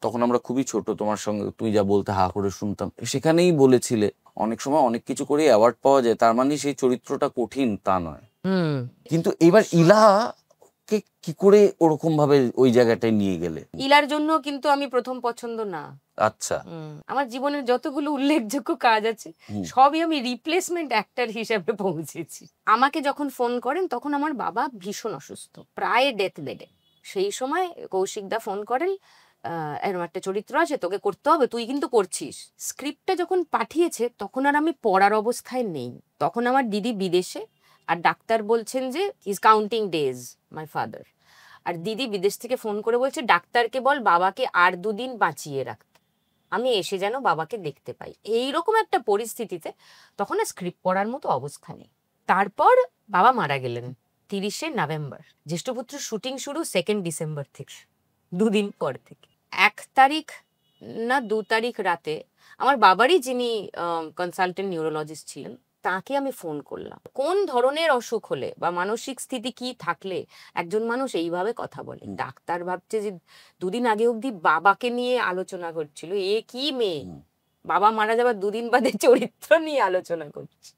তখন আমরা খুবই ছোট, তোমার সঙ্গে তুমি যা বলতে হা করে শুনতাম, সেখানেই বলেছিলে অনেক সময় অনেক কিছু করে অ্যাওয়ার্ড পাওয়া যায়, তার মানে সেই চরিত্রটা কঠিন তা নয়। কিন্তু এবার ইলাকে কি করে ওরকম ভাবে ওই জায়গাটায় নিয়ে গেলে? ইলার জন্য কিন্তু আমি প্রথম পছন্দ না। আচ্ছা। আমার জীবনের যতগুলো উল্লেখযোগ্য কাজ আছে সবই আমি রিপ্লেসমেন্ট অ্যাক্টর হিসেবে পৌঁছেছি। আমাকে যখন ফোন করেন তখন আমার বাবা ভীষণ অসুস্থ, প্রায় ডেথ বেডে। সেই সময় কৌশিকদা ফোন করেন, এরকম একটা চরিত্র আছে, তোকে করতে হবে, তুই কিন্তু করছিস। স্ক্রিপ্টটা যখন পাঠিয়েছে তখন আর আমি পড়ার অবস্থায় নেই, তখন আমার দিদি বিদেশে, আর ডাক্তার বলছেন যে is counting days, my father. আর দিদি বিদেশ থেকে ফোন করে বলছে ডাক্তারকে বল বাবাকে আর 2 দিন বাঁচিয়ে রাখতে, আমি এসে যেন বাবাকে দেখতে পাই। এইরকম একটা পরিস্থিতিতে তখন স্ক্রিপ্ট পড়ার মতো অবস্থা নেই। তারপর বাবা মারা গেলেন 30শে নভেম্বর। জ্যেষ্ঠপুত্র শুটিং শুরু 2 ডিসেম্বর থেকে, 2 দিন পর থেকে। 1 তারিখ না 2 তারিখ রাতে আমার বাবারই যিনি কনসালটেন্ট নিউরোলজিস্ট ছিলেন তাকে আমি ফোন করলাম। কোন ধরনের অসুখ হলে বা মানসিক স্থিতি কি থাকলে একজন মানুষ এইভাবে কথা বলে? ডাক্তার ভাবছে যে 2 দিন আগে অবধি বাবাকে নিয়ে আলোচনা করছিল, এ কি মেয়ে, বাবা মারা যাবার 2 দিন বাদে চরিত্র নিয়ে আলোচনা করছে।